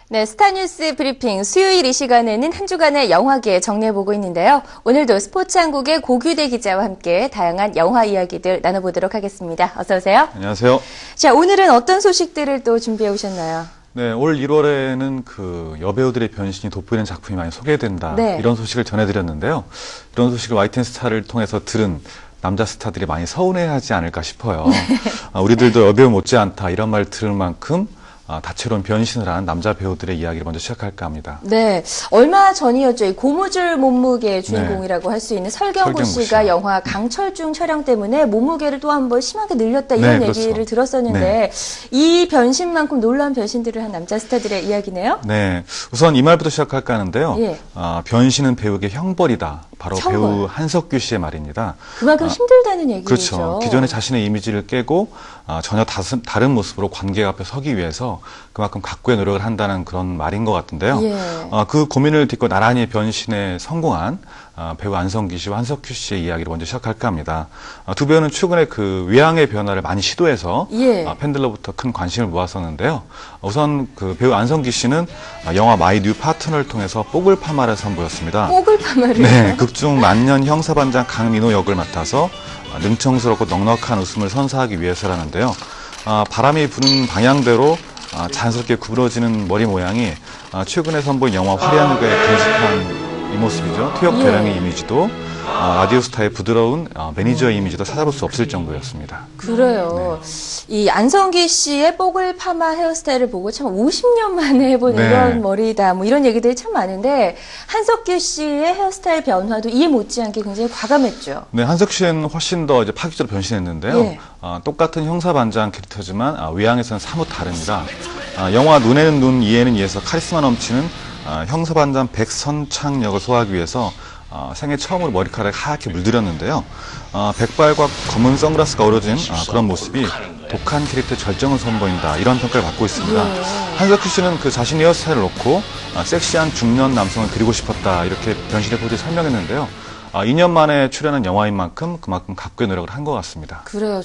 네, 스타뉴스 브리핑 수요일 이 시간에는 한 주간의 영화계 정리해보고 있는데요. 오늘도 스포츠한국의 고규대 기자와 함께 다양한 영화 이야기들 나눠보도록 하겠습니다. 어서 오세요. 안녕하세요. 자, 오늘은 어떤 소식들을 또 준비해 오셨나요? 네, 올 1월에는 그 여배우들의 변신이 돋보이는 작품이 많이 소개된다. 네. 이런 소식을 전해드렸는데요. 이런 소식을 YTN 스타를 통해서 들은 남자 스타들이 많이 서운해하지 않을까 싶어요. 우리들도 여배우 못지않다 이런 말 들을 만큼 다채로운 변신을 한 남자 배우들의 이야기를 먼저 시작할까 합니다. 네, 얼마 전이었죠. 이 고무줄 몸무게 주인공이라고 할 수 있는 설경구 씨가 영화 강철중 촬영 때문에 몸무게를 또 한 번 심하게 늘렸다 이런 얘기를 들었었는데 이 변신만큼 놀라운 변신들을 한 남자 스타들의 이야기네요. 네, 우선 이 말부터 시작할까 하는데요. 예. 변신은 배우에게 형벌이다. 바로 형벌. 배우 한석규 씨의 말입니다. 그만큼 힘들다는 얘기죠. 그렇죠. 기존의 자신의 이미지를 깨고 전혀 다른 모습으로 관객 앞에 서기 위해서 그만큼 각고의 노력을 한다는 그런 말인 것 같은데요. 예. 그 고민을 딛고 나란히 변신에 성공한 배우 안성기 씨와 한석규 씨의 이야기를 먼저 시작할까 합니다. 두 배우는 최근에 그 외양의 변화를 많이 시도해서 팬들로부터 큰 관심을 모았었는데요. 우선 그 배우 안성기 씨는 영화 마이 뉴 파트너를 통해서 뽀글 파마를 선보였습니다. 뽀글 파마를? 네, 극중 만년 형사반장 강민호 역을 맡아서 능청스럽고 넉넉한 웃음을 선사하기 위해서라는데요. 바람이 부는 방향대로 자연스럽게 구부러지는 머리 모양이 최근에 선보인 영화 화려한 누가에 근접한 이 모습이죠. 투역 대령의 이미지도 라디오스타의 부드러운 매니저의 이미지도 찾아볼 수 없을 정도였습니다. 그래요. 네. 이 안성기 씨의 뽀글 파마 헤어스타일을 보고 참 50년 만에 해본 이런 머리다 뭐 이런 얘기들이 참 많은데 한석규 씨의 헤어스타일 변화도 이해 못지않게 굉장히 과감했죠. 네, 한석규 씨는 훨씬 더 이제 파격적으로 변신했는데요. 똑같은 형사반장 캐릭터지만 외양에서는 사뭇 다릅니다. 영화 눈에는 눈, 이에는 이에서 카리스마 넘치는 형사반장 백선창 역을 소화하기 위해서 생애 처음으로 머리카락을 하얗게 물들였는데요. 백발과 검은 선글라스가 어우러진 그런 모습이 독한 캐릭터의 절정을 선보인다. 이런 평가를 받고 있습니다. 한석규 씨는 그 자신의 헤어스타일을 놓고 섹시한 중년 남성을 그리고 싶었다. 이렇게 변신의 포즈를 설명했는데요. 2년 만에 출연한 영화인 만큼 그만큼 각고의 노력을 한 것 같습니다. 그래요.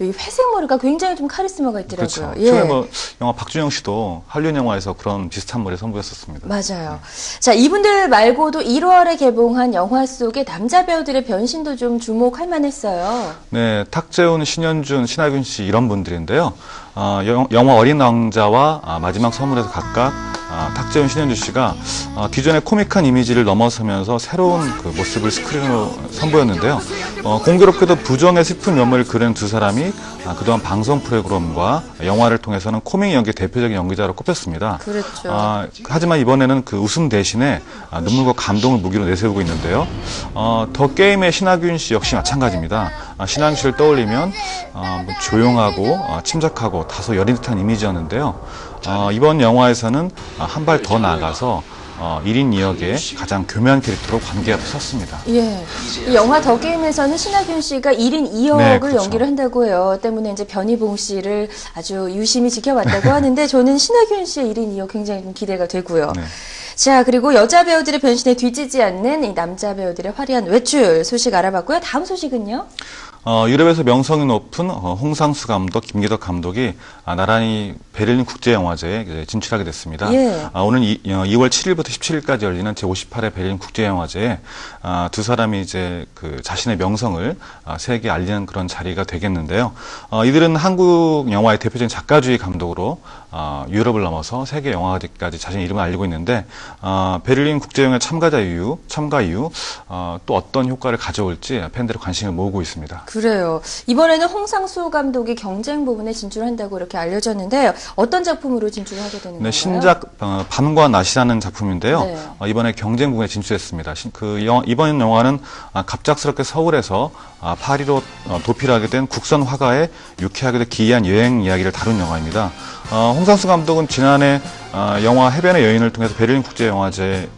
이 회색 머리가 굉장히 좀 카리스마가 있더라고요. 그렇죠. 최근에 영화 박준영 씨도 한류 영화에서 그런 비슷한 머리 선보였었습니다. 맞아요. 자, 이분들 말고도 1월에 개봉한 영화 속의 남자 배우들의 변신도 좀 주목할 만했어요. 네, 탁재훈, 신현준, 신하균 씨 이런 분들인데요. 영화 어린 왕자와 마지막 선물에서 각각 탁재훈, 신현주 씨가 기존의 코믹한 이미지를 넘어서면서 새로운 그 모습을 스크린으로 선보였는데요. 공교롭게도 부정의 슬픈 면모를 그리는 두 사람이 그동안 방송 프로그램과 영화를 통해서는 코믹 연기 대표적인 연기자로 꼽혔습니다. 그렇죠. 하지만 이번에는 그 웃음 대신에 눈물과 감동을 무기로 내세우고 있는데요. 더 게임의 신하균 씨 역시 마찬가지입니다. 신하균 씨를 떠올리면 조용하고 침착하고 다소 여린 듯한 이미지였는데요. 이번 영화에서는 한 발 더 나아가서 1인 2역의 가장 교묘한 캐릭터로 관객 앞에 섰습니다. 예. 이 영화 더 게임에서는 신하균 씨가 1인 2역을 그렇죠. 연기를 한다고 해요. 때문에 이제 변희봉 씨를 아주 유심히 지켜봤다고 하는데 저는 신하균 씨의 1인 2역 굉장히 좀 기대가 되고요. 자, 그리고 여자 배우들의 변신에 뒤지지 않는 이 남자 배우들의 화려한 외출 소식 알아봤고요. 다음 소식은요? 유럽에서 명성이 높은 홍상수 감독, 김기덕 감독이 나란히 베를린 국제영화제에 진출하게 됐습니다. 오늘 2월 7일부터 17일까지 열리는 제58회 베를린 국제영화제에 두 사람이 이제 그 자신의 명성을 세계에 알리는 그런 자리가 되겠는데요. 이들은 한국 영화의 대표적인 작가주의 감독으로 유럽을 넘어서 세계 영화제까지 자신의 이름을 알리고 있는데 베를린 국제영화제 참가 이후 또 어떤 효과를 가져올지 팬들의 관심을 모으고 있습니다. 그래요. 이번에는 홍상수 감독이 경쟁 부분에 진출한다고 이렇게 알려졌는데 어떤 작품으로 진출을 하게 되는 건가요? 신작 밤과 낮이라는 작품인데요. 이번에 경쟁 부분에 진출했습니다. 이번 영화는 갑작스럽게 서울에서 파리로 도피를 하게 된 국선 화가의 유쾌하게도 기이한 여행 이야기를 다룬 영화입니다. 홍상수 감독은 지난해 영화 해변의 여인을 통해서 베를린 국제영화제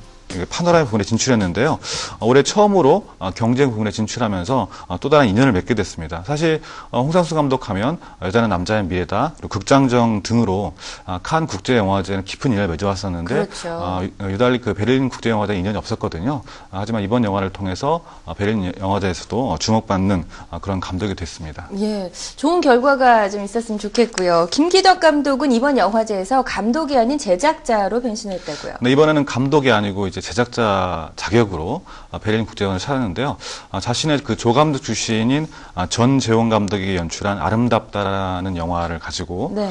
파노라마 부분에 진출했는데요. 올해 처음으로 경쟁 부분에 진출하면서 또 다른 인연을 맺게 됐습니다. 사실 홍상수 감독하면 여자는 남자의 미래다, 그리고 극장정 등으로 칸 국제영화제는 깊은 인연을 맺어왔었는데 그렇죠. 유달리 그 베를린 국제영화제 인연이 없었거든요. 하지만 이번 영화를 통해서 베를린 영화제에서도 주목받는 그런 감독이 됐습니다. 예, 좋은 결과가 좀 있었으면 좋겠고요. 김기덕 감독은 이번 영화제에서 감독이 아닌 제작자로 변신했다고요. 네, 이번에는 감독이 아니고 이제 제작자 자격으로 베를린 국제영화제를 찾았는데요. 자신의 그 조감독 출신인 전재원 감독이 연출한 아름답다라는 영화를 가지고 네.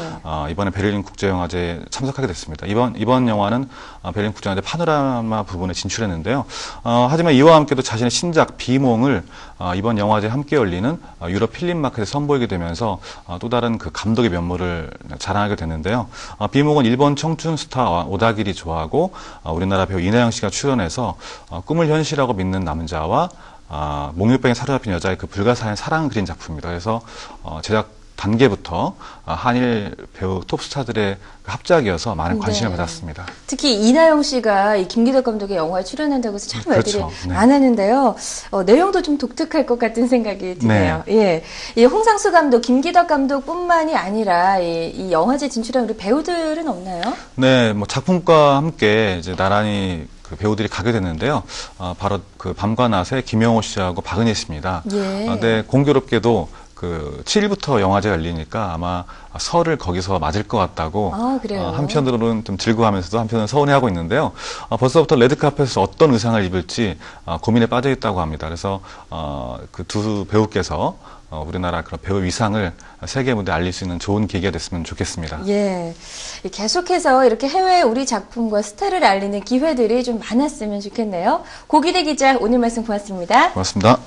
이번에 베를린 국제영화제에 참석하게 됐습니다. 이번 영화는 베를린 국제영화제 파노라마 부분에 진출했는데요. 하지만 이와 함께도 자신의 신작 비몽을 이번 영화제에 함께 열리는 유럽 필름 마켓에 선보이게 되면서 또 다른 그 감독의 면모를 자랑하게 됐는데요. 비몽은 일본 청춘 스타 오다기리 좋아하고 우리나라 배우 이나영 씨가 출연해서 꿈을 현실하고 믿는 남자와 몽유병에 사로잡힌 여자의 그 불가사의 사랑을 그린 작품입니다. 그래서 제작 단계부터 한일 배우 톱스타들의 합작이어서 많은 관심을 네. 받았습니다. 특히 이나영 씨가 이 김기덕 감독의 영화에 출연한다고 해서 참 말들이 그렇죠. 네. 많았는데요. 내용도 좀 독특할 것 같은 생각이 드네요. 예, 이 홍상수 감독, 김기덕 감독뿐만이 아니라 이 영화제 진출한 우리 배우들은 없나요? 네, 뭐 작품과 함께 이제 나란히 그 배우들이 가게 됐는데요. 바로 그 밤과 낮의 김영호 씨하고 박은혜 씨입니다. 예. 근데 공교롭게도 그 7일부터 영화제가 열리니까 아마 설을 거기서 맞을 것 같다고 그래요? 한편으로는 좀 즐거워하면서도 한편으로는 서운해하고 있는데요. 벌써부터 레드카펫에서 어떤 의상을 입을지 고민에 빠져 있다고 합니다. 그래서 그 두 배우께서 우리나라 그런 배우 위상을 세계 무대에 알릴 수 있는 좋은 계기가 됐으면 좋겠습니다. 예, 계속해서 이렇게 해외 우리 작품과 스타를 알리는 기회들이 좀 많았으면 좋겠네요. 고기대 기자, 오늘 말씀 고맙습니다. 고맙습니다.